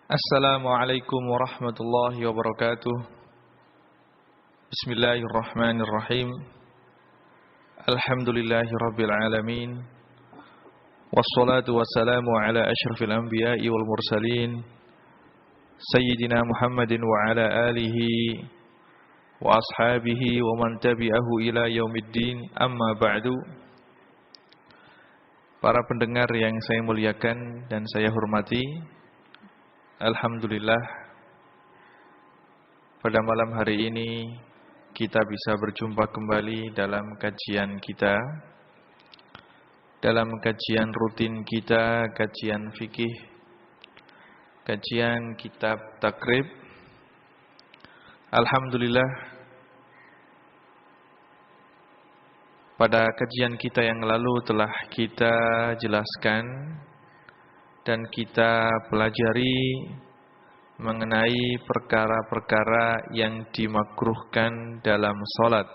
Assalamualaikum warahmatullahi wabarakatuh. Bismillahirrahmanirrahim. Alhamdulillahirabbil alamin. Wassalatu wassalamu ala asyrafil anbiya'i wal mursalin Sayyidina Muhammadin wa ala alihi wa ashabihi wa man tabi'ahu ila yaumiddin. Amma ba'du. Para pendengar yang saya muliakan dan saya hormati, alhamdulillah, pada malam hari ini kita bisa berjumpa kembali dalam kajian kita, dalam kajian rutin kita, kajian fikih, kajian kitab takrib. Alhamdulillah, pada kajian kita yang lalu telah kita jelaskan dan kita pelajari mengenai perkara-perkara yang dimakruhkan dalam sholat.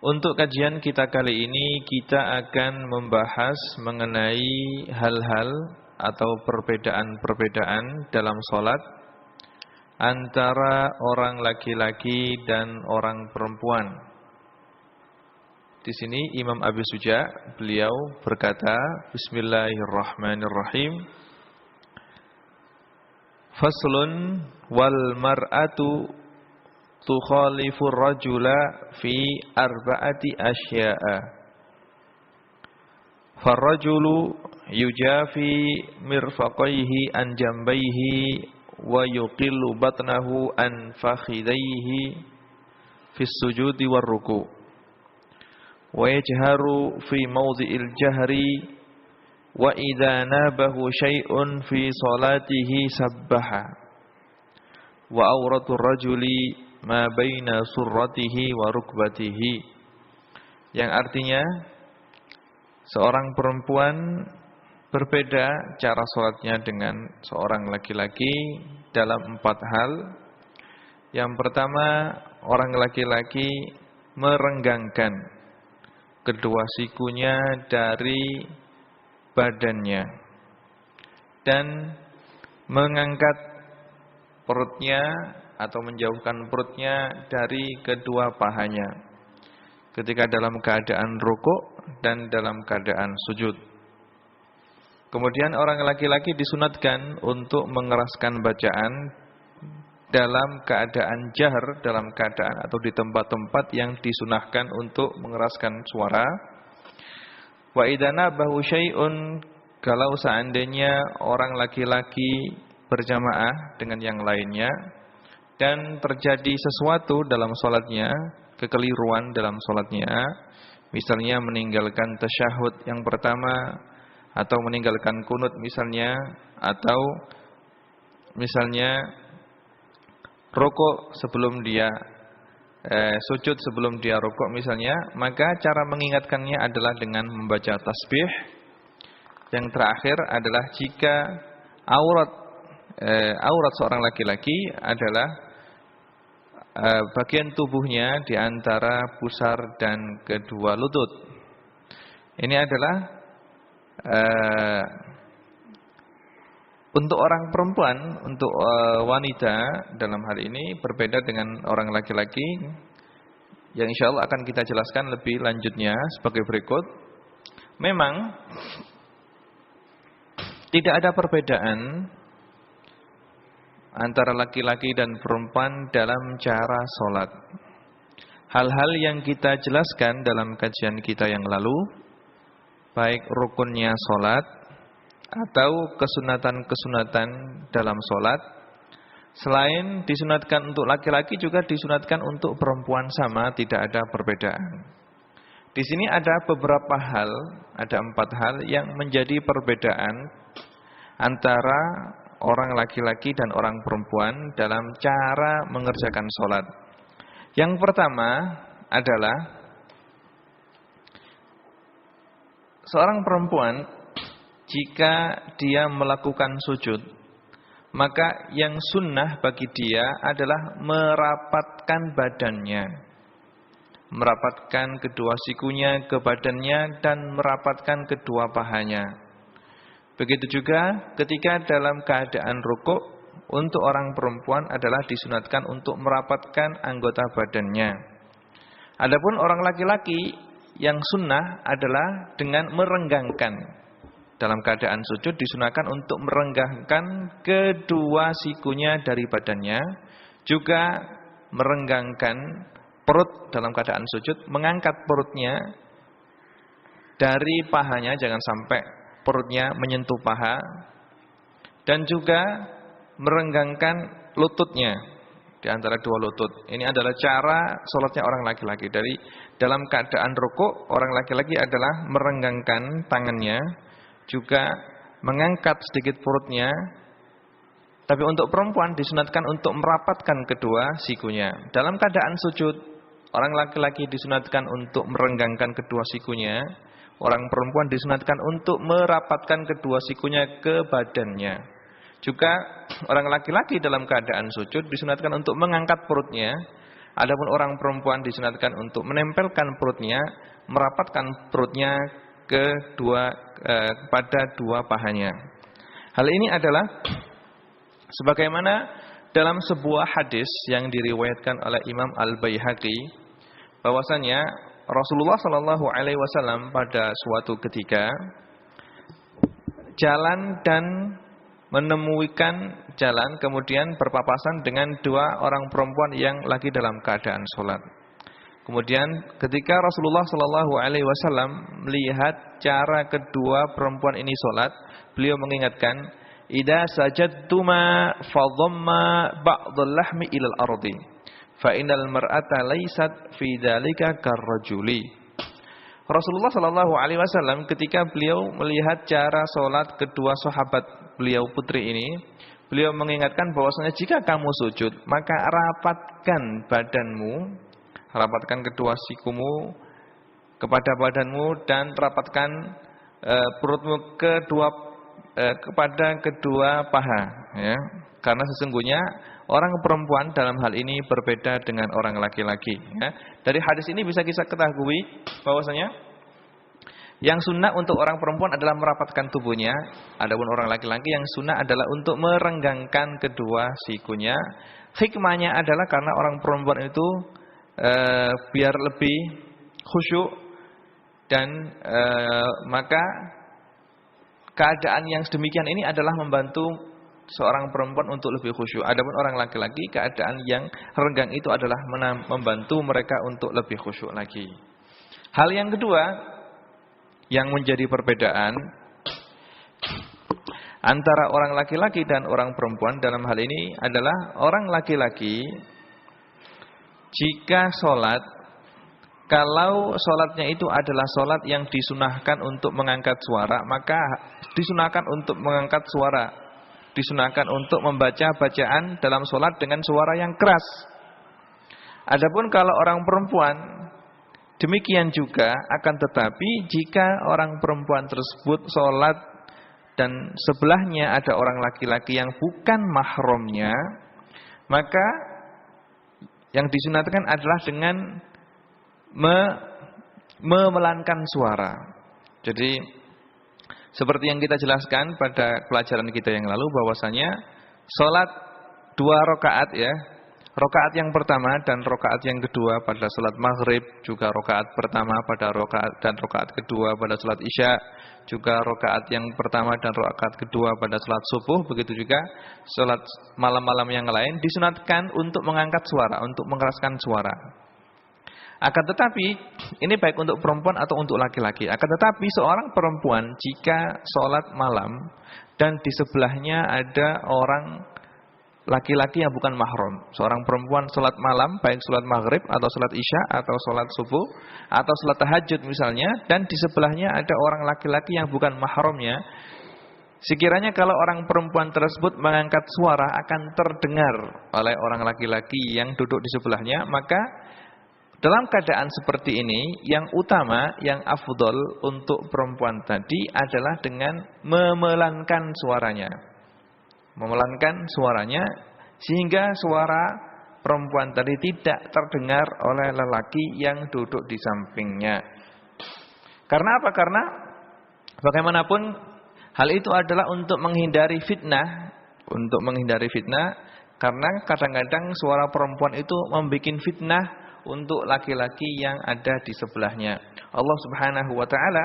Untuk kajian kita kali ini, kita akan membahas mengenai hal-hal atau perbedaan-perbedaan dalam sholat antara orang laki-laki dan orang perempuan. Di sini Imam Abi Suja, beliau berkata, Bismillahirrahmanirrahim. Faslun wal mar'atu tukhalifur rajula fi arba'ati asya'a. Farrajulu yujafi mirfaqaihi an jambayhi wa yuqillu batnahu an fakhidaihi fis sujudi war ruku'. Wa yajharu fi mawdhi'il jahri wa idza nabahu syai'un fi salatihi sabbaha wa auratur rajuli ma baina surratihi wa rukbatihi, yang artinya seorang perempuan berbeda cara salatnya dengan seorang laki-laki dalam 4 hal. Yang pertama, orang laki-laki merenggangkan kedua sikunya dari badannya dan mengangkat perutnya atau menjauhkan perutnya dari kedua pahanya ketika dalam keadaan rukuk dan dalam keadaan sujud. Kemudian orang laki-laki disunatkan untuk mengeraskan bacaan dalam keadaan jahar, dalam keadaan atau di tempat-tempat yang disunahkan untuk mengeraskan suara. Wa idana bahu syai'un, kalau seandainya orang laki-laki berjamaah dengan yang lainnya dan terjadi sesuatu dalam salatnya, kekeliruan dalam salatnya, misalnya meninggalkan tasyahud yang pertama atau meninggalkan kunut misalnya, atau misalnya rukuk sebelum dia sujud sebelum dia rukuk misalnya, maka cara mengingatkannya adalah dengan membaca tasbih. Yang terakhir adalah jika aurat seorang laki-laki adalah bagian tubuhnya di antara pusar dan kedua lutut. Ini adalah untuk orang perempuan, untuk wanita dalam hal ini berbeda dengan orang laki-laki, yang insyaallah akan kita jelaskan lebih lanjutnya sebagai berikut. Memang tidak ada perbedaan antara laki-laki dan perempuan dalam cara sholat. Hal-hal yang kita jelaskan dalam kajian kita yang lalu, baik rukunnya sholat atau kesunatan-kesunatan dalam sholat, selain disunatkan untuk laki-laki juga disunatkan untuk perempuan, sama, tidak ada perbedaan. Di sini ada beberapa hal, ada 4 hal yang menjadi perbedaan antara orang laki-laki dan orang perempuan dalam cara mengerjakan sholat. Yang pertama adalah seorang perempuan jika dia melakukan sujud, maka yang sunnah bagi dia adalah merapatkan badannya, merapatkan kedua sikunya ke badannya dan merapatkan kedua pahanya. Begitu juga ketika dalam keadaan rukuk, untuk orang perempuan adalah disunatkan untuk merapatkan anggota badannya. Adapun orang laki-laki yang sunnah adalah dengan merenggangkan. Dalam keadaan sujud disunahkan untuk merenggangkan kedua sikunya dari badannya, juga merenggangkan perut dalam keadaan sujud, mengangkat perutnya dari pahanya, jangan sampai perutnya menyentuh paha, dan juga merenggangkan lututnya di antara dua lutut. Ini adalah cara sholatnya orang laki-laki. Dari dalam keadaan rukuk, orang laki-laki adalah merenggangkan tangannya, juga mengangkat sedikit perutnya. Tapi untuk perempuan disunatkan untuk merapatkan kedua sikunya. Dalam keadaan sujud, orang laki-laki disunatkan untuk merenggangkan kedua sikunya. Orang perempuan disunatkan untuk merapatkan kedua sikunya ke badannya. Juga orang laki-laki dalam keadaan sujud disunatkan untuk mengangkat perutnya. Adapun orang perempuan disunatkan untuk menempelkan perutnya, merapatkan perutnya kepada dua pahanya. Hal ini adalah sebagaimana dalam sebuah hadis yang diriwayatkan oleh Imam Al-Baihaqi, bahwasanya Rasulullah SAW pada suatu ketika jalan dan menemukan jalan, kemudian berpapasan dengan dua orang perempuan yang lagi dalam keadaan sholat. Kemudian ketika Rasulullah SAW melihat cara kedua perempuan ini sholat, beliau mengingatkan, "Idza sajadtuma fadhamma ba'dhal lahmi ilal ardi, fa innal mar'ata laysat fi dzalika karrajuli." Rasulullah SAW ketika beliau melihat cara sholat kedua sahabat beliau putri ini, beliau mengingatkan bahwasanya jika kamu sujud, maka rapatkan badanmu, rapatkan kedua sikumu kepada badanmu, dan rapatkan perutmu kepada kedua paha, ya. Karena sesungguhnya orang perempuan dalam hal ini berbeda dengan orang laki-laki, ya. Dari hadis ini bisa kita ketahui bahwasanya yang sunnah untuk orang perempuan adalah merapatkan tubuhnya. Adapun orang laki-laki yang sunnah adalah untuk merenggangkan kedua sikunya. Hikmahnya adalah karena orang perempuan itu biar lebih khusyuk, dan maka keadaan yang sedemikian ini adalah membantu seorang perempuan untuk lebih khusyuk. Adapun orang laki-laki, keadaan yang renggang itu adalah membantu mereka untuk lebih khusyuk lagi. Hal yang kedua yang menjadi perbedaan antara orang laki-laki dan orang perempuan dalam hal ini adalah orang laki-laki jika sholat, kalau sholatnya itu adalah sholat yang disunahkan untuk mengangkat suara, maka disunahkan untuk mengangkat suara, disunahkan untuk membaca bacaan dalam sholat dengan suara yang keras. Adapun kalau orang perempuan, demikian juga, akan tetapi jika orang perempuan tersebut sholat dan sebelahnya ada orang laki-laki yang bukan mahramnya, maka yang disunatkan adalah dengan memelankan suara. Jadi seperti yang kita jelaskan pada pelajaran kita yang lalu, bahwasanya sholat 2 rakaat, ya. Rakaat yang pertama dan rakaat yang kedua pada salat maghrib, juga rakaat pertama pada rakaat dan rakaat kedua pada salat isya, juga rakaat yang pertama dan rakaat kedua pada salat subuh. Begitu juga salat malam-malam yang lain disunatkan untuk mengangkat suara, untuk mengeraskan suara. Akan tetapi ini baik untuk perempuan atau untuk laki-laki. Akan tetapi seorang perempuan jika sholat malam dan di sebelahnya ada orang laki-laki yang bukan mahram, seorang perempuan sholat malam, baik sholat maghrib atau sholat isya atau sholat subuh atau sholat tahajud misalnya, dan di sebelahnya ada orang laki-laki yang bukan mahramnya, sekiranya kalau orang perempuan tersebut mengangkat suara akan terdengar oleh orang laki-laki yang duduk di sebelahnya, maka dalam keadaan seperti ini, yang utama, yang afdol untuk perempuan tadi adalah dengan memelankan suaranya. Memelankan suaranya sehingga suara perempuan tadi tidak terdengar oleh lelaki yang duduk di sampingnya. Karena apa? Karena bagaimanapun Hal itu adalah untuk menghindari fitnah, karena kadang-kadang suara perempuan itu membuat fitnah untuk laki-laki yang ada di sebelahnya. Allah Subhanahu wa taala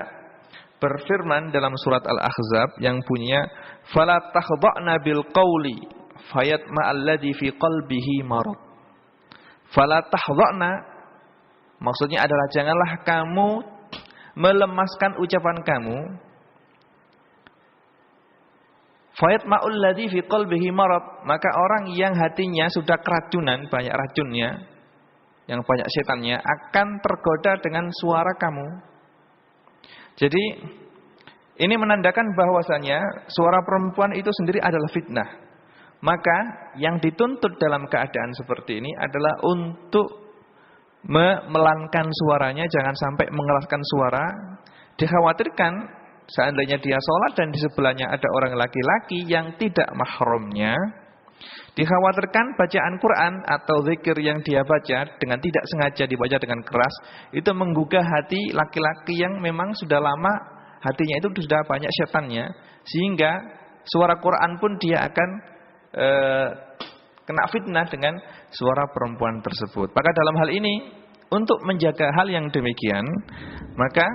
berfirman dalam surat Al-Ahzab yang bunyinya fala takhdha'na bil qawli fayatma'al ladzi fi qalbihi marad. Fala takhdha'na maksudnya adalah janganlah kamu melemaskan ucapan kamu. Fayatma'ul ladzi fi qalbihi marad, maka orang yang hatinya sudah keracunan, banyak racunnya, yang banyak setannya akan tergoda dengan suara kamu. Jadi ini menandakan bahwasanya suara perempuan itu sendiri adalah fitnah. Maka yang dituntut dalam keadaan seperti ini adalah untuk memelankan suaranya, jangan sampai mengeraskan suara. Dikhawatirkan seandainya dia sholat dan di sebelahnya ada orang laki-laki yang tidak mahramnya, dikhawatirkan bacaan Quran atau zikir yang dia baca dengan tidak sengaja dibaca dengan keras, itu menggugah hati laki-laki yang memang sudah lama hatinya itu sudah banyak setannya, sehingga suara Quran pun dia akan kena fitnah dengan suara perempuan tersebut. Maka dalam hal ini, untuk menjaga hal yang demikian, maka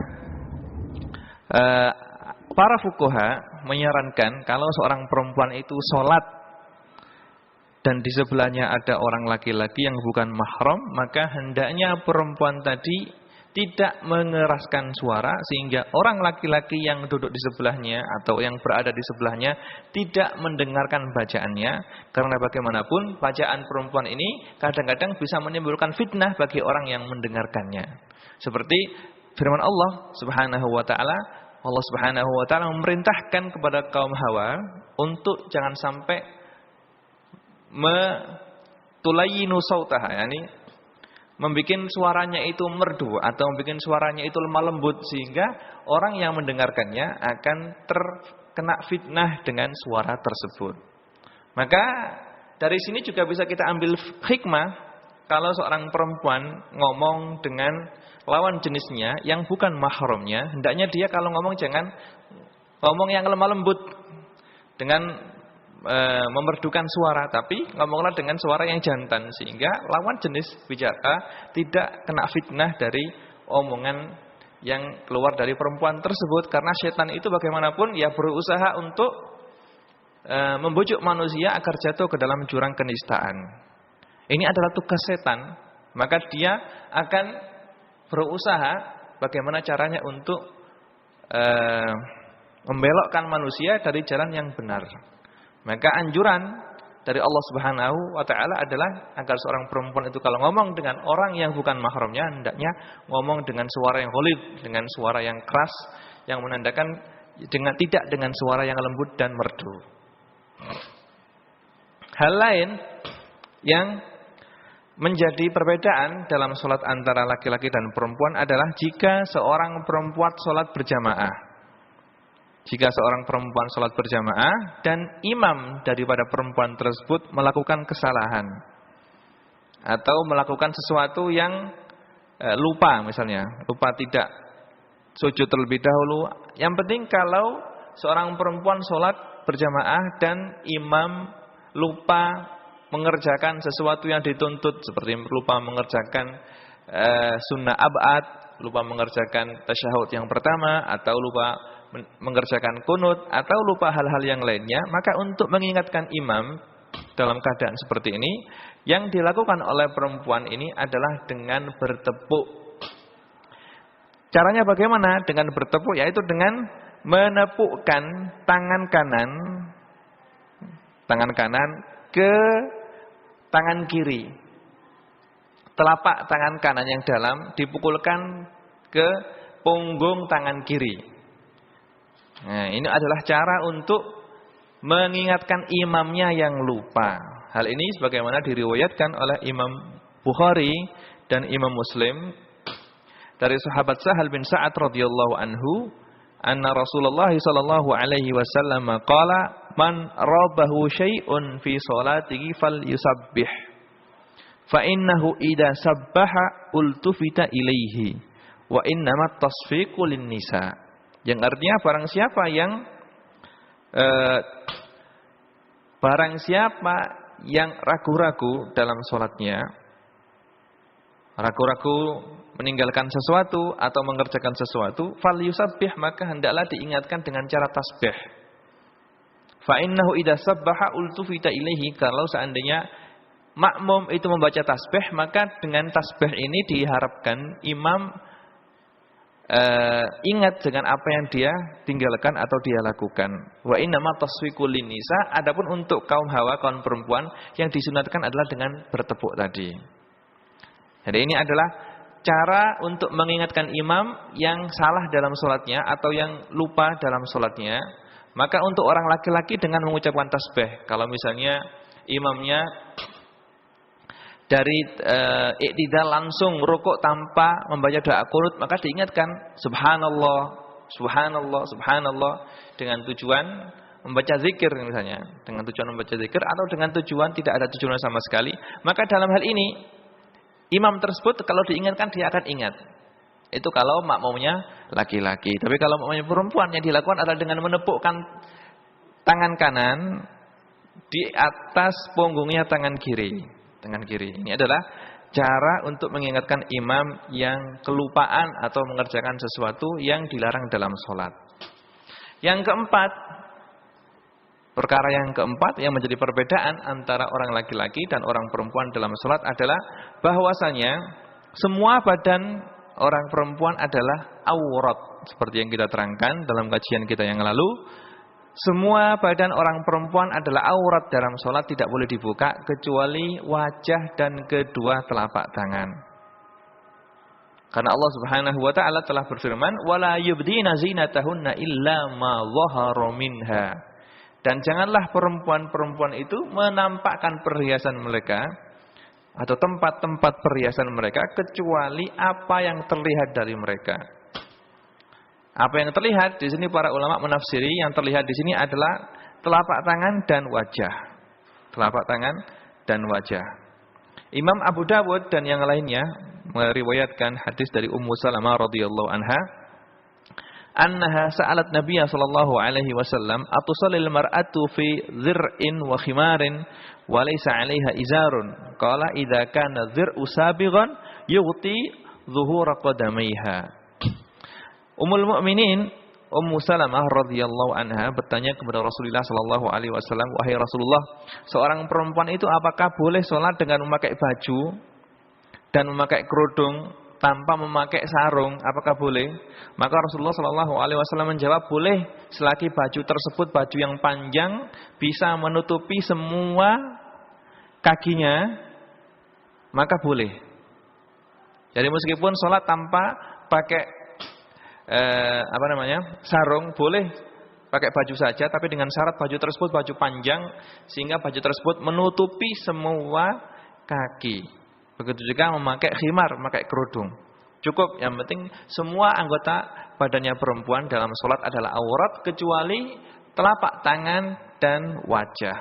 para fuqaha menyarankan kalau seorang perempuan itu sholat dan di sebelahnya ada orang laki-laki yang bukan mahram, maka hendaknya perempuan tadi tidak mengeraskan suara sehingga orang laki-laki yang duduk di sebelahnya atau yang berada di sebelahnya tidak mendengarkan bacaannya, karena bagaimanapun bacaan perempuan ini kadang-kadang bisa menimbulkan fitnah bagi orang yang mendengarkannya. Seperti firman Allah Subhanahu wa taala, Allah Subhanahu wa taala memerintahkan kepada kaum Hawa untuk jangan sampai tulayinu sautaha, yakni membikin suaranya itu merdu atau membikin suaranya itu lemah lembut sehingga orang yang mendengarkannya akan terkena fitnah dengan suara tersebut. Maka dari sini juga bisa kita ambil hikmah kalau seorang perempuan ngomong dengan lawan jenisnya yang bukan mahramnya, hendaknya dia kalau ngomong jangan ngomong yang lemah lembut dengan memerdukan suara, tapi ngomonglah dengan suara yang jantan sehingga lawan jenis bicara tidak kena fitnah dari omongan yang keluar dari perempuan tersebut, karena setan itu bagaimanapun ya berusaha untuk membujuk manusia agar jatuh ke dalam jurang kenistaan. Ini adalah tugas setan, maka dia akan berusaha bagaimana caranya untuk membelokkan manusia dari jalan yang benar. Maka anjuran dari Allah Subhanahu wa taala adalah agar seorang perempuan itu kalau ngomong dengan orang yang bukan mahramnya hendaknya ngomong dengan suara yang ghalidh, dengan suara yang keras yang menandakan tidak dengan suara yang lembut dan merdu. Hal lain yang menjadi perbedaan dalam sholat antara laki-laki dan perempuan adalah jika seorang perempuan sholat berjamaah. Jika seorang perempuan sholat berjamaah dan imam daripada perempuan tersebut melakukan kesalahan atau melakukan sesuatu yang lupa, misalnya lupa tidak sujud terlebih dahulu. Yang penting kalau seorang perempuan sholat berjamaah dan imam lupa mengerjakan sesuatu yang dituntut, seperti lupa mengerjakan sunnah ab'ad, lupa mengerjakan tasyahud yang pertama, atau lupa mengerjakan kunut, atau lupa hal-hal yang lainnya, maka untuk mengingatkan imam dalam keadaan seperti ini, yang dilakukan oleh perempuan ini adalah dengan bertepuk. Caranya bagaimana? Dengan bertepuk, yaitu dengan menepukkan tangan kanan ke tangan kiri. Telapak tangan kanan yang dalam dipukulkan ke punggung tangan kiri. Nah, ini adalah cara untuk mengingatkan imamnya yang lupa. Hal ini sebagaimana diriwayatkan oleh Imam Bukhari dan Imam Muslim dari sahabat Sahal bin Sa'ad radhiyallahu anhu, anna Rasulullah sallallahu alaihi wasallam qala man rabahu syai'un fi sholatihi falyusabbih fa innahu idza sabbaha ultufita ilaihi wa innamat tasfiqu lin nisa. Yang artinya barang siapa yang eh, barang siapa yang ragu-ragu dalam sholatnya, ragu-ragu meninggalkan sesuatu atau mengerjakan sesuatu, falyusabbih, maka hendaklah diingatkan dengan cara tasbih. Fa innahu idza sabbaha ultufita ilaihi, kalau seandainya makmum itu membaca tasbih, maka dengan tasbih ini diharapkan imam ingat dengan apa yang dia tinggalkan atau dia lakukan. Wa innama tasfiqul nisa, adapun untuk kaum hawa, kaum perempuan, yang disunatkan adalah dengan bertepuk tadi. Jadi ini adalah cara untuk mengingatkan imam yang salah dalam sholatnya atau yang lupa dalam sholatnya. Maka untuk orang laki-laki dengan mengucapkan tasbih. Kalau misalnya imamnya dari iktidal langsung rukuk tanpa membaca doa qunut, maka diingatkan subhanallah, subhanallah, subhanallah, dengan tujuan membaca zikir misalnya, dengan tujuan membaca zikir atau dengan tujuan tidak ada tujuan sama sekali. Maka dalam hal ini imam tersebut kalau diingatkan dia akan ingat. Itu kalau makmumnya laki-laki. Tapi kalau makmumnya perempuan, yang dilakukan adalah dengan menepukkan tangan kanan di atas punggungnya tangan kiri. Tangan kiri. Ini adalah cara untuk mengingatkan imam yang kelupaan atau mengerjakan sesuatu yang dilarang dalam sholat. Yang keempat, perkara yang keempat yang menjadi perbedaan antara orang laki-laki dan orang perempuan dalam sholat adalah bahwasanya semua badan orang perempuan adalah aurat. Seperti yang kita terangkan dalam kajian kita yang lalu, semua badan orang perempuan adalah aurat dalam sholat, tidak boleh dibuka kecuali wajah dan kedua telapak tangan. Karena Allah Subhanahu wa taala telah berfirman, "Wala yubdina zinatahunna illa ma dhahara minha." Dan janganlah perempuan-perempuan itu menampakkan perhiasan mereka atau tempat-tempat perhiasan mereka kecuali apa yang terlihat dari mereka. Apa yang terlihat di sini para ulama menafsiri, yang terlihat di sini adalah telapak tangan dan wajah. Telapak tangan dan wajah. Imam Abu Dawud dan yang lainnya meriwayatkan hadis dari Ummu Salamah radhiyallahu anha, annaha sa'alat Nabiya sallallahu alaihi wasallam, "Atusallil mar'atu fi dhir'in wa khimarin wa laysa 'alaiha izarun?" Qala idza kana dhir'u sabighan yughti dhuhura qadamaiha. Ummul Mukminin Ummu Salamah radhiyallahu anha bertanya kepada Rasulullah sallallahu alaihi wasallam, "Wahai Rasulullah, seorang perempuan itu apakah boleh sholat dengan memakai baju dan memakai kerudung tanpa memakai sarung? Apakah boleh?" Maka Rasulullah sallallahu alaihi wasallam menjawab, "Boleh, selagi baju tersebut baju yang panjang bisa menutupi semua kakinya, maka boleh." Jadi meskipun sholat tanpa pakai sarung, boleh pakai baju saja, tapi dengan syarat baju tersebut baju panjang sehingga baju tersebut menutupi semua kaki. Begitu juga memakai khimar, memakai kerudung. Cukup, yang penting semua anggota badannya perempuan dalam sholat adalah aurat kecuali telapak tangan dan wajah.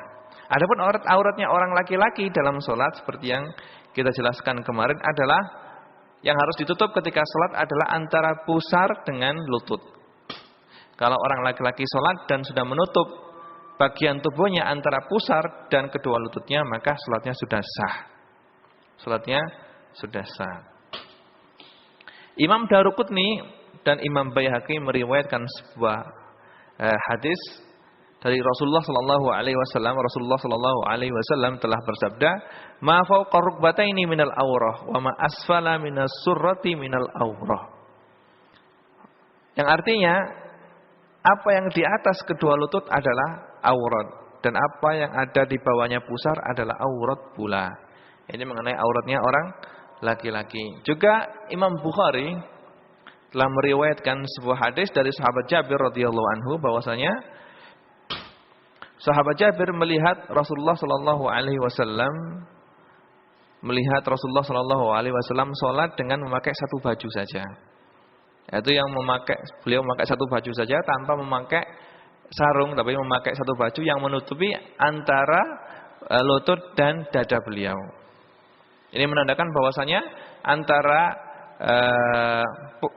Adapun auratnya orang laki-laki dalam sholat seperti yang kita jelaskan kemarin adalah yang harus ditutup ketika sholat adalah antara pusar dengan lutut. Kalau orang laki-laki sholat dan sudah menutup bagian tubuhnya antara pusar dan kedua lututnya, maka sholatnya sudah sah. Sholatnya sudah sah. Imam Daruqutni dan Imam Baihaqi meriwayatkan sebuah hadis dari Rasulullah sallallahu alaihi wasallam. Rasulullah sallallahu alaihi wasallam telah bersabda, "Ma fawqa rukbataini minal awrah wa ma asfala minas surrati minal awrah." Yang artinya apa yang di atas kedua lutut adalah aurat dan apa yang ada di bawahnya pusar adalah aurat pula. Ini mengenai auratnya orang laki-laki. Juga Imam Bukhari telah meriwayatkan sebuah hadis dari sahabat Jabir radhiyallahu anhu bahwasanya sahabat Jabir melihat Rasulullah sallallahu alaihi wasallam salat dengan memakai satu baju saja. Yaitu beliau memakai satu baju saja tanpa memakai sarung, tapi memakai satu baju yang menutupi antara lutut dan dada beliau. Ini menandakan bahwasanya antara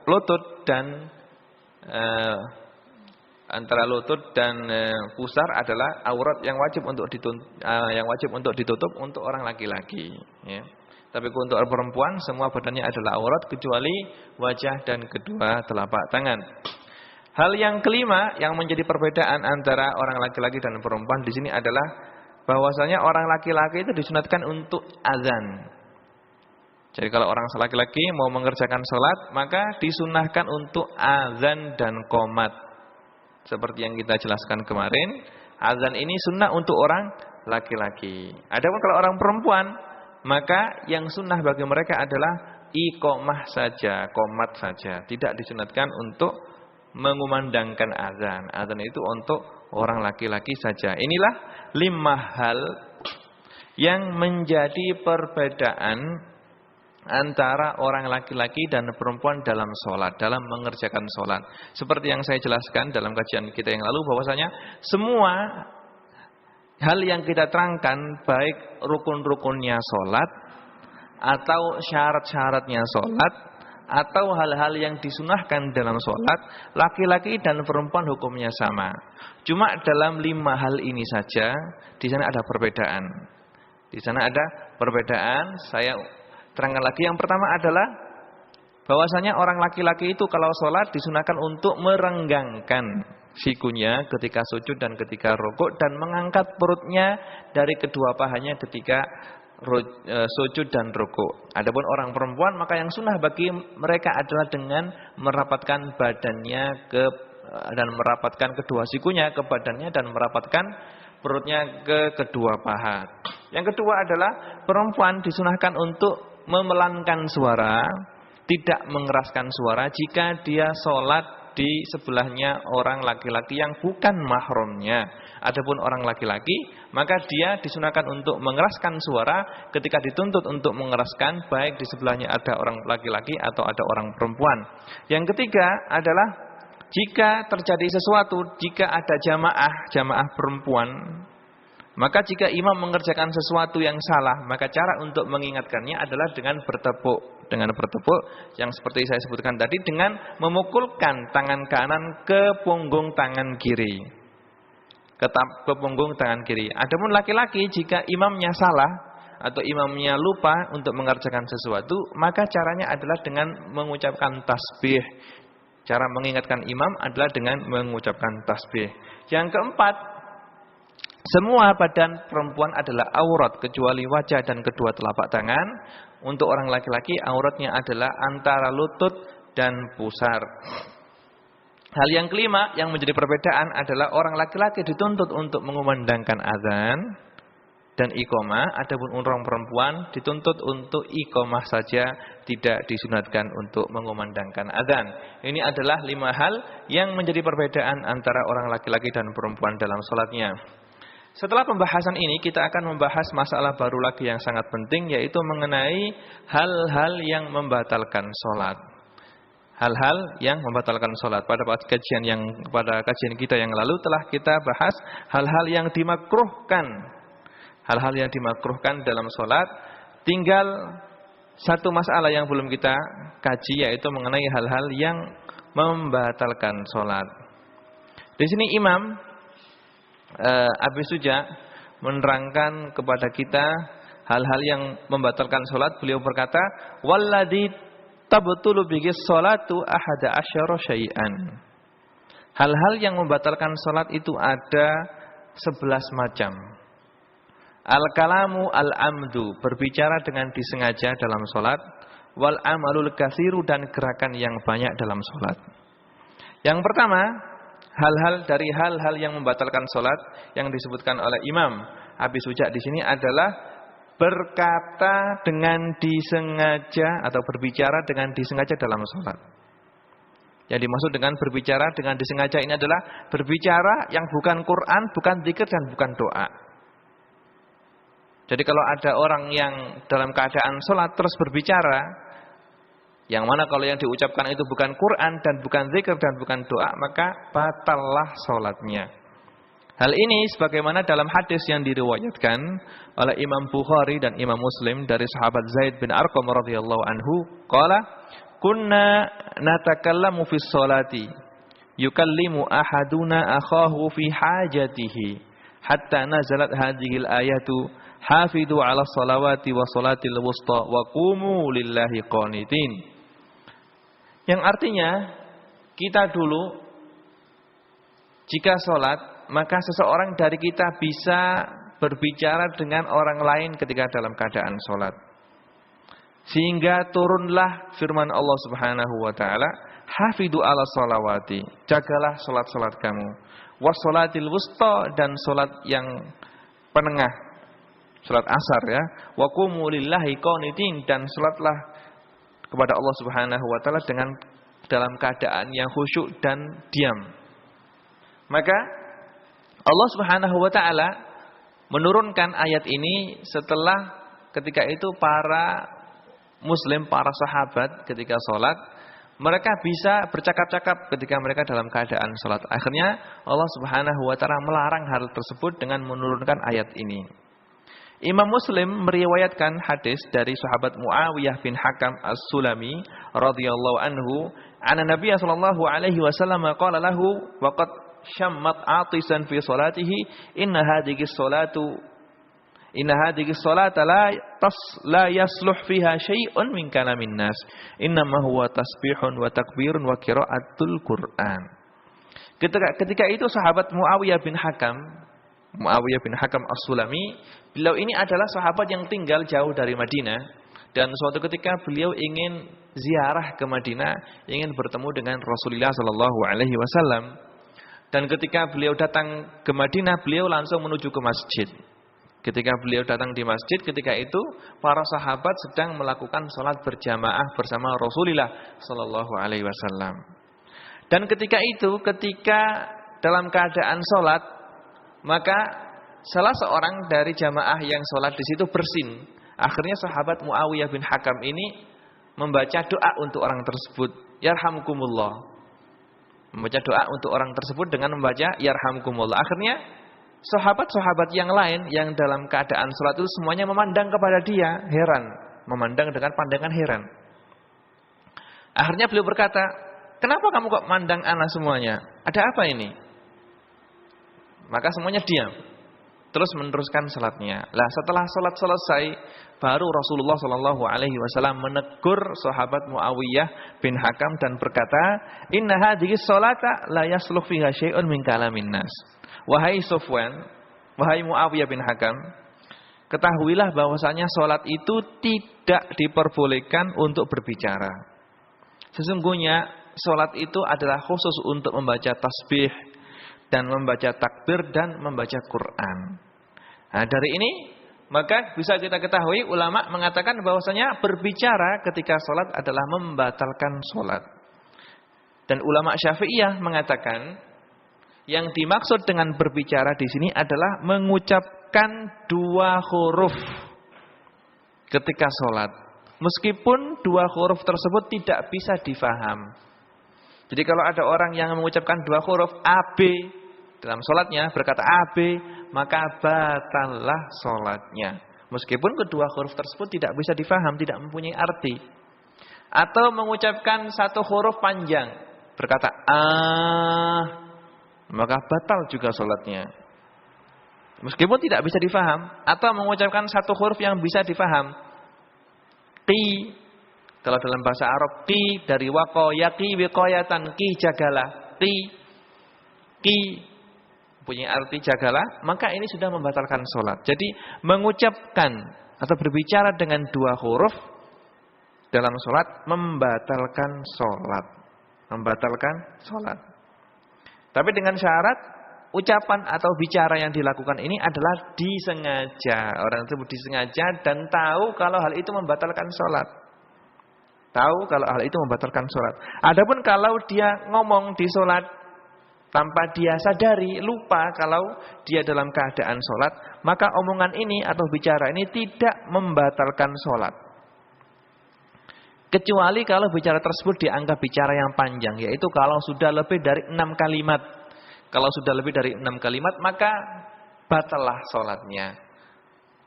lutut dan antara lutut dan pusar adalah aurat yang wajib untuk ditutup untuk orang laki-laki, ya. Tapi untuk orang perempuan semua badannya adalah aurat kecuali wajah dan kedua telapak tangan. Hal yang kelima yang menjadi perbedaan antara orang laki-laki dan perempuan di sini adalah bahwasanya orang laki-laki itu disunatkan untuk azan. Jadi kalau orang laki-laki mau mengerjakan sholat maka disunahkan untuk azan dan qomat. Seperti yang kita jelaskan kemarin, azan ini sunnah untuk orang laki-laki. Adapun kalau orang perempuan, maka yang sunnah bagi mereka adalah iqamah saja, qomat saja. Tidak disunatkan untuk mengumandangkan azan. Azan itu untuk orang laki-laki saja. Inilah 5 hal yang menjadi perbedaan antara orang laki-laki dan perempuan dalam sholat, dalam mengerjakan sholat. Seperti yang saya jelaskan dalam kajian kita yang lalu, bahwasanya semua hal yang kita terangkan, baik rukun-rukunnya sholat, atau syarat-syaratnya sholat, atau hal-hal yang disunahkan dalam sholat, laki-laki dan perempuan hukumnya sama. Cuma dalam 5 hal ini saja, di sana ada perbedaan. Di sana ada perbedaan, saya terangkan lagi. Yang pertama adalah bahwasanya orang laki-laki itu kalau sholat disunahkan untuk merenggangkan sikunya ketika sujud dan ketika rukuk, dan mengangkat perutnya dari kedua pahanya ketika sujud dan rukuk. Adapun orang perempuan maka yang sunnah bagi mereka adalah dengan merapatkan badannya dan merapatkan kedua sikunya ke badannya dan merapatkan perutnya ke kedua paha. Yang kedua adalah perempuan disunahkan untuk memelankan suara, tidak mengeraskan suara jika dia sholat di sebelahnya orang laki-laki yang bukan mahramnya. Adapun orang laki-laki, maka dia disunahkan untuk mengeraskan suara ketika dituntut untuk mengeraskan, baik di sebelahnya ada orang laki-laki atau ada orang perempuan. Yang ketiga adalah jika terjadi sesuatu, jika ada jamaah perempuan, maka jika imam mengerjakan sesuatu yang salah, maka cara untuk mengingatkannya adalah dengan bertepuk. Dengan bertepuk yang seperti saya sebutkan tadi, dengan memukulkan tangan kanan ke punggung tangan kiri. Ke punggung tangan kiri. Adapun laki-laki jika imamnya salah atau imamnya lupa untuk mengerjakan sesuatu, maka caranya adalah dengan mengucapkan tasbih. Cara mengingatkan imam adalah dengan mengucapkan tasbih. Yang keempat, semua badan perempuan adalah aurat kecuali wajah dan kedua telapak tangan. Untuk orang laki-laki auratnya adalah antara lutut dan pusar. Hal yang kelima yang menjadi perbedaan adalah orang laki-laki dituntut untuk mengumandangkan azan dan iqamah. Adapun orang perempuan dituntut untuk iqamah saja, tidak disunatkan untuk mengumandangkan azan. Ini adalah 5 hal yang menjadi perbedaan antara orang laki-laki dan perempuan dalam sholatnya. Setelah pembahasan ini kita akan membahas masalah baru lagi yang sangat penting, yaitu mengenai hal-hal yang membatalkan sholat. Hal-hal yang membatalkan sholat. Pada kajian kita yang lalu telah kita bahas hal-hal yang dimakruhkan. Hal-hal yang dimakruhkan dalam sholat. Tinggal satu masalah yang belum kita kaji, yaitu mengenai hal-hal yang membatalkan sholat. Di sini Imam Abi Suja menerangkan kepada kita hal-hal yang membatalkan sholat. Beliau berkata, walladzi tabtulu bihi sholatu ahada asyara syai'an. Hal-hal yang membatalkan sholat itu ada 11 macam. Al-kalamu al-amdu, berbicara dengan disengaja dalam sholat. Wal amalul katsiru, dan gerakan yang banyak dalam sholat. Yang pertama, dari hal-hal yang membatalkan sholat yang disebutkan oleh Imam Abi Suja di sini adalah berkata dengan disengaja atau berbicara dengan disengaja dalam sholat. Yang dimaksud dengan berbicara dengan disengaja ini adalah berbicara yang bukan Quran, bukan zikir, dan bukan doa. Jadi kalau ada orang yang dalam keadaan sholat terus berbicara, yang mana kalau yang diucapkan itu bukan Quran dan bukan zikir dan bukan doa, maka batallah sholatnya. Hal ini sebagaimana dalam hadis yang diriwayatkan oleh Imam Bukhari dan Imam Muslim dari sahabat Zaid bin Arqam radhiyallahu anhu, qala kunna natakallamu fis sholati yukallimu ahaduna akhahu fi hajatihi hatta nazalat hadhil ayatu hafidu 'ala sholawati wa sholatil wusta wa qumu lillahi qanitin. Yang artinya kita dulu jika sholat maka seseorang dari kita bisa berbicara dengan orang lain ketika dalam keadaan sholat. Sehingga turunlah firman Allah Subhanahu wa taala, hafidu 'ala sholawati, jagalah salat-salat kamu, wassalatil wusta, dan salat yang penengah, salat asar ya, wa qumu lillahi qanitin, dan salatlah kepada Allah Subhanahu wa taala dengan dalam keadaan yang khusyuk dan diam. Maka Allah Subhanahu wa taala menurunkan ayat ini setelah ketika itu para muslim, para sahabat ketika sholat, mereka bisa bercakap-cakap ketika mereka dalam keadaan sholat. Akhirnya Allah Subhanahu wa ta'ala melarang hal tersebut dengan menurunkan ayat ini. Imam Muslim meriwayatkan hadis dari sahabat Muawiyah bin Hakam As-Sulami radhiyallahu anhu, anna Nabiy sallallahu alaihi wasallam qala lahu wa qad syammat atisan fi salatihi inna hadhihi sholata la yasluh fiha syai'un min kalamin nas. Innama huwa tasbihun wa takbirun wa qiraatul Qur'an. Ketika itu sahabat Muawiyah bin Hakam As-Sulami, beliau ini adalah sahabat yang tinggal jauh dari Madinah, dan suatu ketika beliau ingin ziarah ke Madinah, ingin bertemu dengan Rasulullah sallallahu alaihi wasallam. Dan ketika beliau datang ke Madinah, beliau langsung menuju ke masjid. Ketika beliau datang di masjid, ketika itu para sahabat sedang melakukan sholat berjamaah bersama Rasulullah sallallahu alaihi wasallam. Dan ketika dalam keadaan sholat, maka salah seorang dari jamaah yang sholat di situ bersin. Akhirnya sahabat Muawiyah bin Hakam ini membaca doa untuk orang tersebut, yarhamkumullah. Membaca doa untuk orang tersebut dengan membaca yarhamkumullah. Akhirnya sahabat-sahabat yang lain yang dalam keadaan sholat itu semuanya memandang kepada dia, heran. Memandang dengan pandangan heran. Akhirnya beliau berkata, kenapa kamu kok mandang ana semuanya? Ada apa ini? Maka semuanya diam. Terus meneruskan salatnya. Lah setelah salat selesai, baru Rasulullah sallallahu alaihi wasallam menegur sahabat Muawiyah bin Hakam dan berkata, "Inna hadhihi sholata la yasluh fiha syai'un min kalamin nas." Wahai Sufwan, wahai Muawiyah bin Hakam, ketahuilah bahwasanya salat itu tidak diperbolehkan untuk berbicara. Sesungguhnya salat itu adalah khusus untuk membaca tasbih dan membaca takbir dan membaca Quran. Nah, dari ini maka bisa kita ketahui ulama mengatakan bahwasanya berbicara ketika sholat adalah membatalkan sholat. Dan ulama Syafi'iyah mengatakan yang dimaksud dengan berbicara di sini adalah mengucapkan dua huruf ketika sholat. Meskipun dua huruf tersebut tidak bisa difaham. Jadi kalau ada orang yang mengucapkan dua huruf AB dalam sholatnya, berkata AB, maka batallah sholatnya. Meskipun kedua huruf tersebut tidak bisa difaham, tidak mempunyai arti. Atau mengucapkan satu huruf panjang, berkata maka batal juga sholatnya. Meskipun tidak bisa difaham. Atau mengucapkan satu huruf yang bisa difaham, qi. Kalau dalam bahasa Arab, qi dari waqo, yaqi wiqayatan, qi jagalah, qi punya arti jagalah, maka ini sudah membatalkan sholat. Jadi mengucapkan atau berbicara dengan dua huruf dalam sholat membatalkan sholat. Membatalkan sholat. Tapi dengan syarat ucapan atau bicara yang dilakukan ini adalah disengaja. Orang tersebut disengaja dan tahu kalau hal itu membatalkan sholat. Tahu kalau hal itu membatalkan sholat. Adapun kalau dia ngomong di sholat tanpa dia sadari, lupa kalau dia dalam keadaan sholat, maka omongan ini atau bicara ini tidak membatalkan sholat. Kecuali kalau bicara tersebut dianggap bicara yang panjang, yaitu kalau sudah lebih dari 6 kalimat. Kalau sudah lebih dari 6 kalimat, maka batallah sholatnya.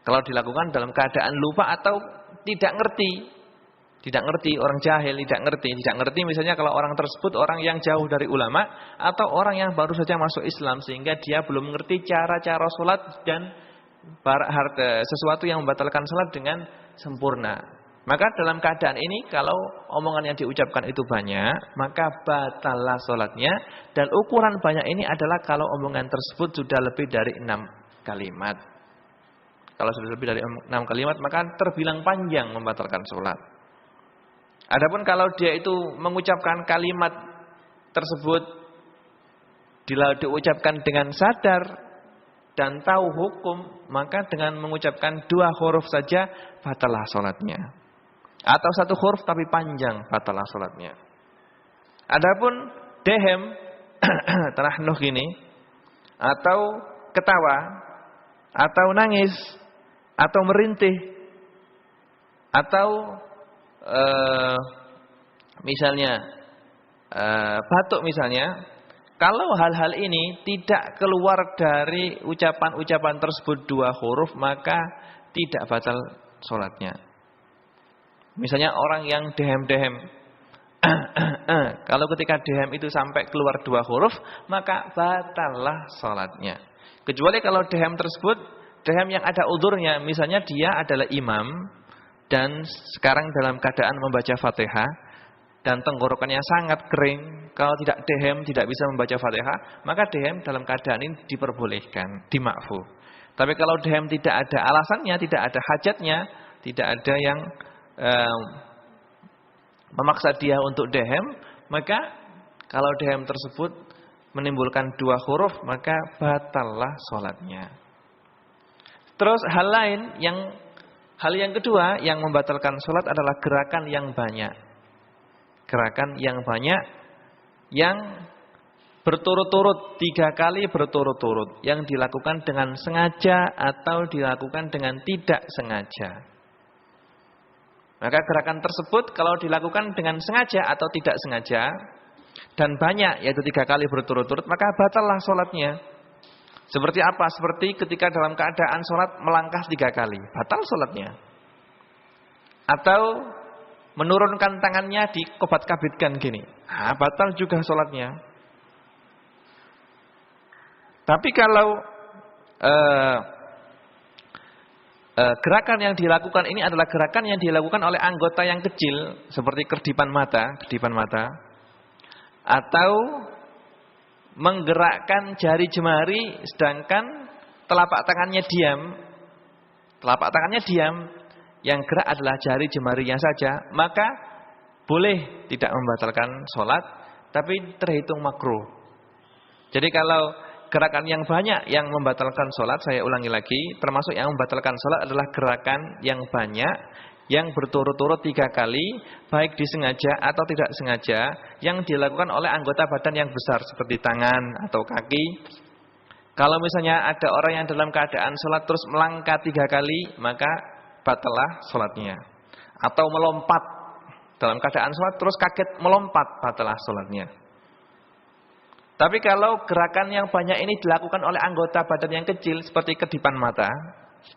Kalau dilakukan dalam keadaan lupa atau tidak ngerti. Tidak ngerti, orang jahil, tidak ngerti. Tidak ngerti misalnya kalau orang tersebut orang yang jauh dari ulama atau orang yang baru saja masuk Islam sehingga dia belum mengerti cara-cara sholat dan sesuatu yang membatalkan sholat dengan sempurna. Maka dalam keadaan ini kalau omongan yang diucapkan itu banyak, maka batallah sholatnya. Dan ukuran banyak ini adalah kalau omongan tersebut sudah lebih dari 6 kalimat. Kalau sudah lebih dari 6 kalimat maka terbilang panjang membatalkan sholat. Adapun kalau dia itu mengucapkan kalimat tersebut diucapkan dengan sadar dan tahu hukum, maka dengan mengucapkan 2 huruf saja batallah sholatnya. Atau 1 huruf tapi panjang batallah sholatnya. Adapun dehem, tanahnuh gini, atau ketawa, atau nangis, atau merintih, atau misalnya batuk misalnya, kalau hal-hal ini tidak keluar dari ucapan-ucapan tersebut 2 huruf, maka tidak batal sholatnya. Misalnya orang yang dehem-dehem, kalau ketika dehem itu sampai keluar 2 huruf, maka batallah sholatnya. Kecuali kalau dehem tersebut, dehem yang ada udhurnya, misalnya dia adalah imam, dan sekarang dalam keadaan membaca Fatihah dan tenggorokannya sangat kering, kalau tidak dehem tidak bisa membaca Fatihah, maka dehem dalam keadaan ini diperbolehkan, dimakfu. Tapi kalau dehem tidak ada alasannya, tidak ada hajatnya, tidak ada yang memaksa dia untuk dehem, maka kalau dehem tersebut menimbulkan 2 huruf, maka batallah sholatnya. Terus hal yang kedua yang membatalkan sholat adalah gerakan yang banyak. Gerakan yang banyak yang berturut-turut 3 kali berturut-turut. Yang dilakukan dengan sengaja atau dilakukan dengan tidak sengaja. Maka gerakan tersebut kalau dilakukan dengan sengaja atau tidak sengaja dan banyak, yaitu 3 kali berturut-turut, maka batallah sholatnya. Seperti apa? Seperti ketika dalam keadaan sholat melangkah 3 kali, batal sholatnya. Atau menurunkan tangannya dikobat-kabitkan gini, batal juga sholatnya. Tapi kalau gerakan yang dilakukan ini adalah gerakan yang dilakukan oleh anggota yang kecil, seperti kedipan mata, atau menggerakkan jari jemari sedangkan telapak tangannya diam, yang gerak adalah jari jemarinya saja, maka boleh tidak membatalkan sholat, tapi terhitung makruh. Jadi kalau gerakan yang banyak yang membatalkan sholat, saya ulangi lagi, termasuk yang membatalkan sholat adalah gerakan yang banyak, yang berturut-turut 3 kali, baik disengaja atau tidak sengaja, yang dilakukan oleh anggota badan yang besar seperti tangan atau kaki. Kalau misalnya ada orang yang dalam keadaan sholat terus melangkah 3 kali, maka batallah sholatnya. Atau melompat dalam keadaan sholat terus kaget melompat, batallah sholatnya. Tapi kalau gerakan yang banyak ini dilakukan oleh anggota badan yang kecil seperti kedipan mata,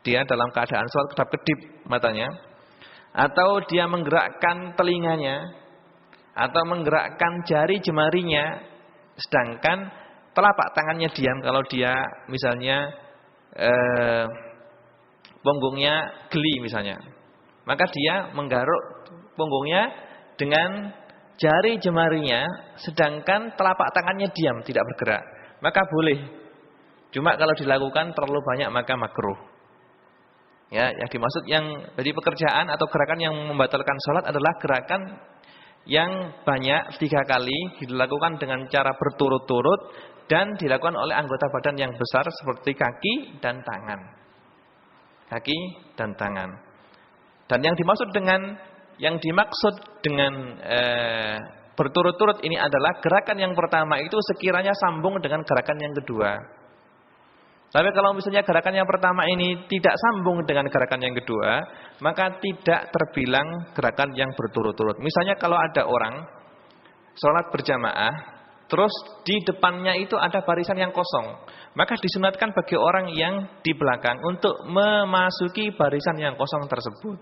dia dalam keadaan sholat kedap-kedip matanya, atau dia menggerakkan telinganya, atau menggerakkan jari jemarinya, sedangkan telapak tangannya diam. Kalau dia misalnya punggungnya geli misalnya, maka dia menggaruk punggungnya dengan jari jemarinya, sedangkan telapak tangannya diam, tidak bergerak, maka boleh. Cuma kalau dilakukan terlalu banyak maka makruh. Ya, yang dimaksud jadi pekerjaan atau gerakan yang membatalkan sholat adalah gerakan yang banyak 3 kali dilakukan dengan cara berturut-turut dan dilakukan oleh anggota badan yang besar seperti kaki dan tangan. Dan yang dimaksud dengan berturut-turut ini adalah gerakan yang pertama itu sekiranya sambung dengan gerakan yang kedua. Tapi kalau misalnya gerakan yang pertama ini tidak sambung dengan gerakan yang kedua, maka tidak terbilang gerakan yang berturut-turut. Misalnya kalau ada orang sholat berjamaah, terus di depannya itu ada barisan yang kosong, maka disunatkan bagi orang yang di belakang untuk memasuki barisan yang kosong tersebut.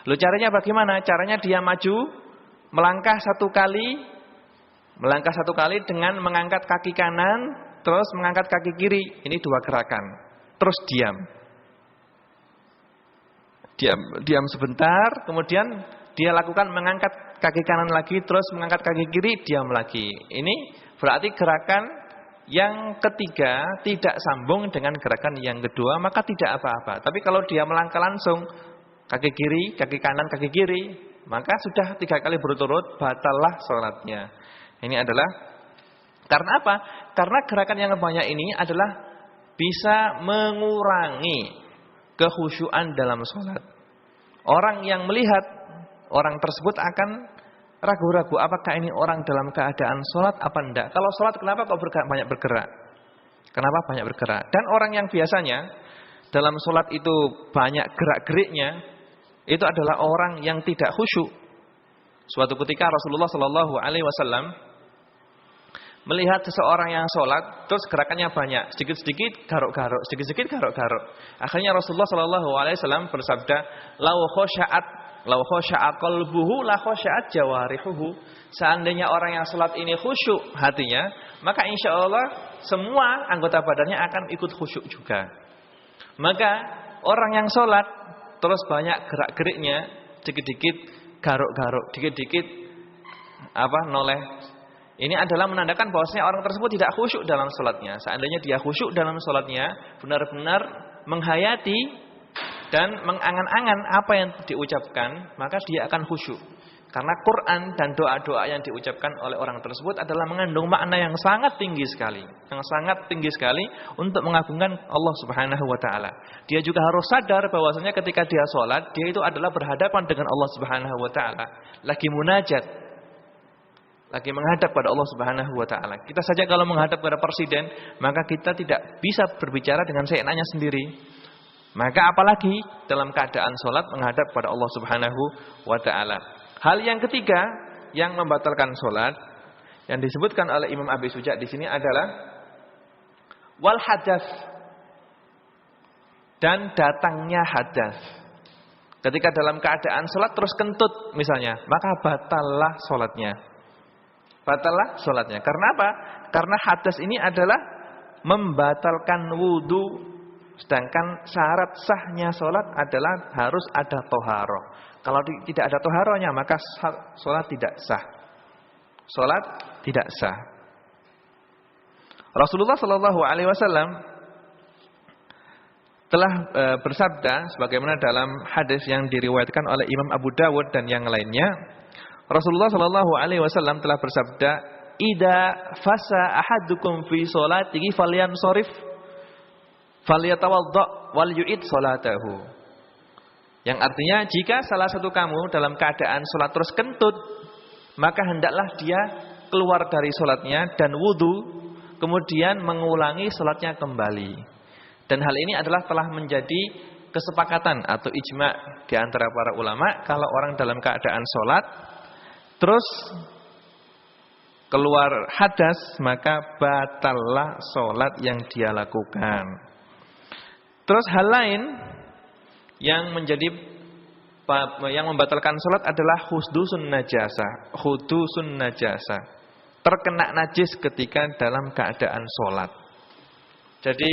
Lalu caranya bagaimana? Caranya dia maju, melangkah satu kali dengan mengangkat kaki kanan, terus mengangkat kaki kiri. Ini 2 gerakan. Terus diam. Diam sebentar, kemudian dia lakukan mengangkat kaki kanan lagi, terus mengangkat kaki kiri, diam lagi. Ini berarti gerakan yang ketiga tidak sambung dengan gerakan yang kedua, maka tidak apa-apa. Tapi kalau dia melangkah langsung, kaki kiri, kaki kanan, kaki kiri, maka sudah 3 kali berturut, batallah sholatnya. Ini adalah, karena apa? Karena gerakan yang banyak ini adalah bisa mengurangi kekhusyuan dalam sholat. Orang yang melihat, orang tersebut akan ragu-ragu, apakah ini orang dalam keadaan sholat apa enggak. Kalau sholat kenapa kok banyak bergerak? Kenapa banyak bergerak? Dan orang yang biasanya dalam sholat itu banyak gerak-geriknya, itu adalah orang yang tidak khusyuk. Suatu ketika Rasulullah SAW melihat seseorang yang sholat, terus gerakannya banyak, sedikit-sedikit garuk-garuk, sedikit-sedikit garuk-garuk. Akhirnya Rasulullah SAW bersabda, "Lau khosya'a qalbuhu la khosya'at jawarihuhu." Seandainya orang yang sholat ini khusyuk hatinya, maka insya Allah semua anggota badannya akan ikut khusyuk juga. Maka orang yang sholat terus banyak gerak-geriknya, dikit-dikit garuk-garuk, dikit-dikit noleh. Ini adalah menandakan bahwasanya orang tersebut tidak khusyuk dalam sholatnya. Seandainya dia khusyuk dalam sholatnya, benar-benar menghayati dan mengangan-angan apa yang diucapkan, maka dia akan khusyuk. Karena Quran dan doa-doa yang diucapkan oleh orang tersebut adalah mengandung makna yang sangat tinggi sekali. Yang sangat tinggi sekali untuk mengagungkan Allah Subhanahu wa taala. Dia juga harus sadar bahwasanya ketika dia sholat, dia itu adalah berhadapan dengan Allah Subhanahu wa taala. Lagi munajat. Lagi menghadap pada Allah Subhanahu wa taala. Kita saja kalau menghadap pada presiden, maka kita tidak bisa berbicara dengan seenaknya sendiri. Maka apalagi dalam keadaan sholat menghadap pada Allah Subhanahu wa taala. Hal yang ketiga yang membatalkan sholat yang disebutkan oleh Imam Abi Suja di sini adalah wal hadas, dan datangnya hadas. Ketika dalam keadaan sholat terus kentut misalnya, maka batallah sholatnya. Batallah sholatnya. Karena apa? Karena hadas ini adalah membatalkan wudu. Sedangkan syarat sahnya sholat adalah harus ada toharoh. Kalau tidak ada toharohnya, maka sholat tidak sah. Sholat tidak sah. Rasulullah SAW telah bersabda, sebagaimana dalam hadis yang diriwayatkan oleh Imam Abu Dawud dan yang lainnya. Rasulullah SAW telah bersabda, "Idza fasa ahadukum fi sholatihi falyansorif, falyatawadda wal yu'id sholatahu." Yang artinya, jika salah satu kamu dalam keadaan sholat terus kentut, maka hendaklah dia keluar dari sholatnya dan wudu, kemudian mengulangi sholatnya kembali. Dan hal ini adalah telah menjadi kesepakatan atau ijma' di antara para ulama, kalau orang dalam keadaan sholat terus keluar hadas, maka batallah sholat yang dia lakukan. Terus hal lain yang membatalkan sholat adalah hudusun najasa. Terkena najis ketika dalam keadaan sholat. Jadi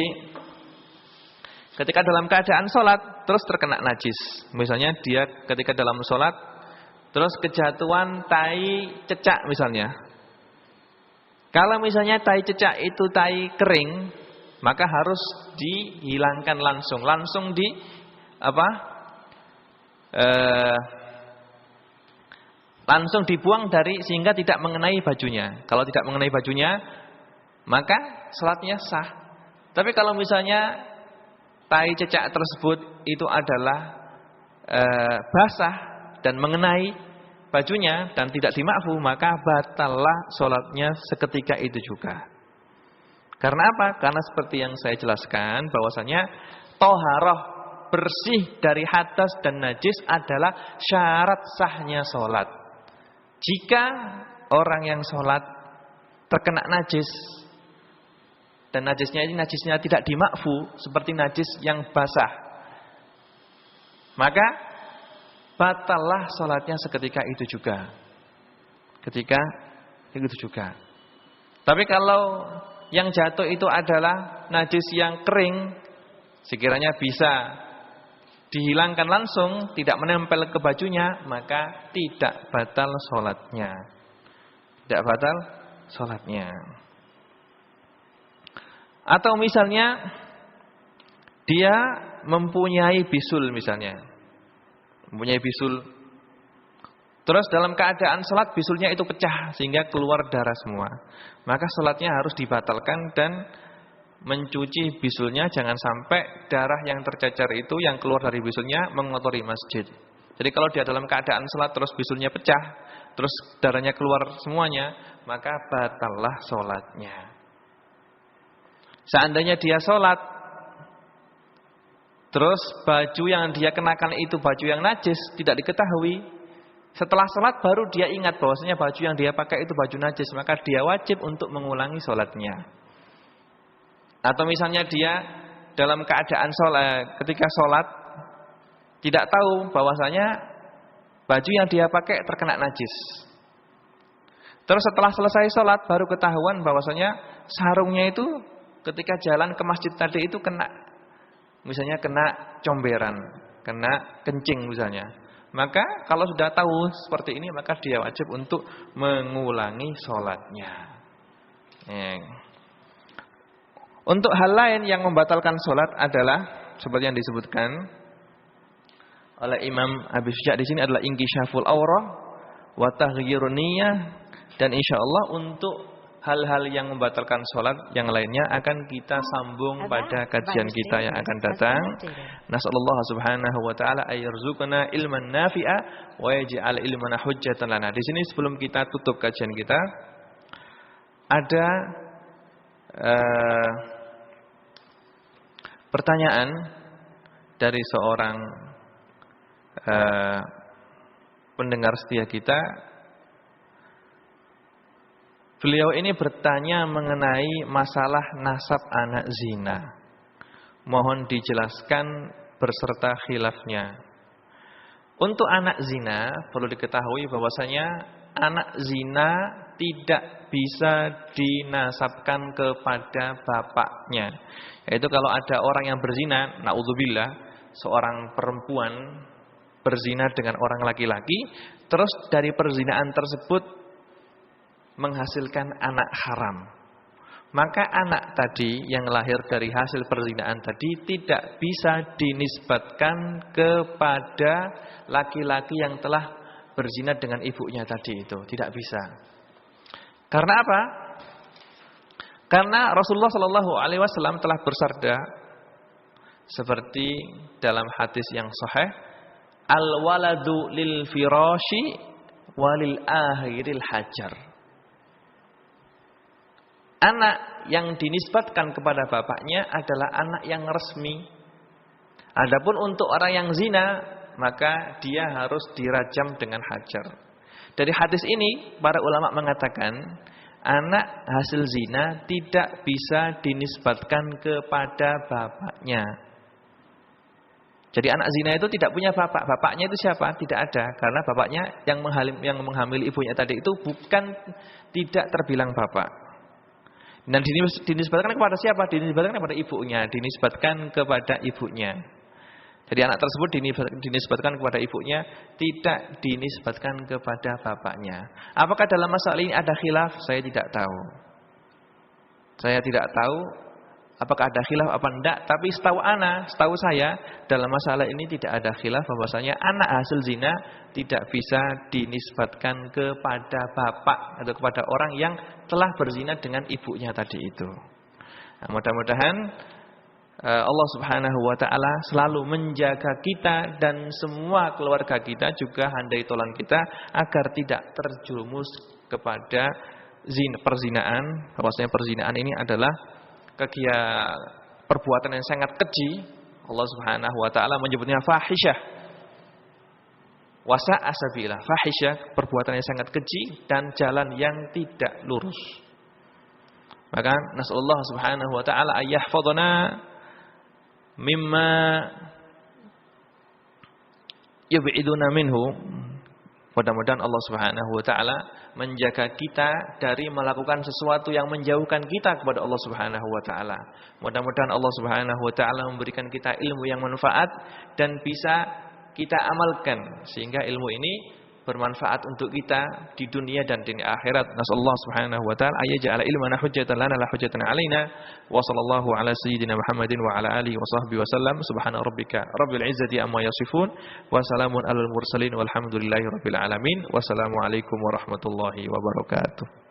ketika dalam keadaan sholat terus terkena najis. Misalnya dia ketika dalam sholat terus kejatuhan tai cecak misalnya. Kalau misalnya tai cecak itu tai kering, maka harus dihilangkan langsung. Langsung langsung dibuang sehingga tidak mengenai bajunya. Kalau tidak mengenai bajunya, maka salatnya sah. Tapi kalau misalnya tai cecak tersebut itu adalah basah dan mengenai bajunya dan tidak dimakfu, maka batallah salatnya seketika itu juga. Karena apa? Karena seperti yang saya jelaskan bahwasanya toharoh, bersih dari hadas dan najis adalah syarat sahnya sholat. Jika orang yang sholat terkena najis, dan najisnya tidak dimakfu, seperti najis yang basah, maka batallah salatnya seketika itu juga. Ketika itu juga. Tapi kalau yang jatuh itu adalah najis yang kering, sekiranya bisa dihilangkan langsung, tidak menempel ke bajunya, maka tidak batal salatnya. Tidak batal salatnya. Atau misalnya dia mempunyai bisul misalnya. Mempunyai bisul. Terus dalam keadaan salat bisulnya itu pecah sehingga keluar darah semua. Maka salatnya harus dibatalkan dan mencuci bisulnya, jangan sampai darah yang tercecer itu yang keluar dari bisulnya mengotori masjid. Jadi kalau dia dalam keadaan salat terus bisulnya pecah, terus darahnya keluar semuanya, maka batallah salatnya. Seandainya dia salat terus baju yang dia kenakan itu baju yang najis, tidak diketahui, setelah salat baru dia ingat bahwasanya baju yang dia pakai itu baju najis, maka dia wajib untuk mengulangi salatnya. Atau misalnya dia dalam keadaan salat, ketika salat tidak tahu bahwasanya baju yang dia pakai terkena najis. Terus setelah selesai salat baru ketahuan bahwasanya sarungnya itu ketika jalan ke masjid tadi itu kena, misalnya kena comberan, kena kencing misalnya. Maka kalau sudah tahu seperti ini, maka dia wajib untuk mengulangi salatnya. Untuk hal lain yang membatalkan salat adalah seperti yang disebutkan oleh Imam Abi Syuja di sini adalah inkisyaful aurah wa taghyirun niyyah, dan insyaallah untuk hal-hal yang membatalkan salat yang lainnya akan kita sambung pada kajian kita yang akan datang. Nasallallahu subhanahu wa taala ayyarzuqna ilman nafi'a wa yaj'al ilmana hujjatan lana. Di sini sebelum kita tutup kajian kita ada pertanyaan dari seorang pendengar setia kita. Beliau ini bertanya mengenai masalah nasab anak zina. Mohon dijelaskan beserta khilafnya. Untuk anak zina perlu diketahui bahwasanya anak zina tidak bisa dinasabkan kepada bapaknya. Yaitu kalau ada orang yang berzina, naudzubillah, seorang perempuan berzina dengan orang laki-laki, terus dari perzinaan tersebut menghasilkan anak haram, maka anak tadi yang lahir dari hasil perzinaan tadi tidak bisa dinisbatkan kepada laki-laki yang telah berzina dengan ibunya tadi itu, tidak bisa. Karena apa? Karena Rasulullah SAW telah bersabda seperti dalam hadis yang sahih, al-waladu lil firashi walil akhiril hajar. Anak yang dinisbatkan kepada bapaknya adalah anak yang resmi. Adapun untuk orang yang zina, maka dia harus dirajam dengan hajar. Dari hadis ini, para ulama mengatakan, anak hasil zina tidak bisa dinisbatkan kepada bapaknya. Jadi anak zina itu tidak punya bapak. Bapaknya itu siapa? Tidak ada. Karena bapaknya yang menghamili ibunya tadi itu bukan, tidak terbilang bapak. Dan dinisbatkan kepada siapa? Dinisbatkan kepada ibunya. Dinisbatkan kepada ibunya. Jadi anak tersebut dinisbatkan kepada ibunya, tidak dinisbatkan kepada bapaknya. Apakah dalam masalah ini ada khilaf? Saya tidak tahu. Saya tidak tahu apakah ada khilaf apa enggak. Tapi setahu saya dalam masalah ini tidak ada khilaf bahwasanya anak hasil zina tidak bisa dinisbatkan kepada bapak atau kepada orang yang telah berzina dengan ibunya tadi itu. Nah, mudah-mudahan Allah Subhanahu wa taala selalu menjaga kita dan semua keluarga kita, juga handai tolan kita agar tidak terjerumus kepada perzinaan. Bahwasanya perzinaan ini adalah perbuatan yang sangat keji. Allah Subhanahu wa taala menyebutnya fahisyah. Wasa asabila, fahisyah, perbuatan yang sangat keji dan jalan yang tidak lurus. Maka nasallallahu subhanahu wa ta'ala ayyahfadhana mimma yub'iduna minhu. Mudah-mudahan Allah Subhanahu wa taala menjaga kita dari melakukan sesuatu yang menjauhkan kita kepada Allah Subhanahu wa taala. Mudah-mudahan Allah Subhanahu wa taala memberikan kita ilmu yang manfaat dan bisa kita amalkan sehingga ilmu ini bermanfaat untuk kita di dunia dan di akhirat. Nasallahu subhanahu wa ta'ala ayaj'ala ilmana hujjatan lana la hujjatan alaina. Wa sallallahu ala sayyidina Muhammadin wa ala alihi wa sahbihi wa sallam. Subhana rabbika rabbil izzati amma yasifun wa salamun alal mursalin walhamdulillahi rabbil alamin. Wassalamu alaikum warahmatullahi wabarakatuh.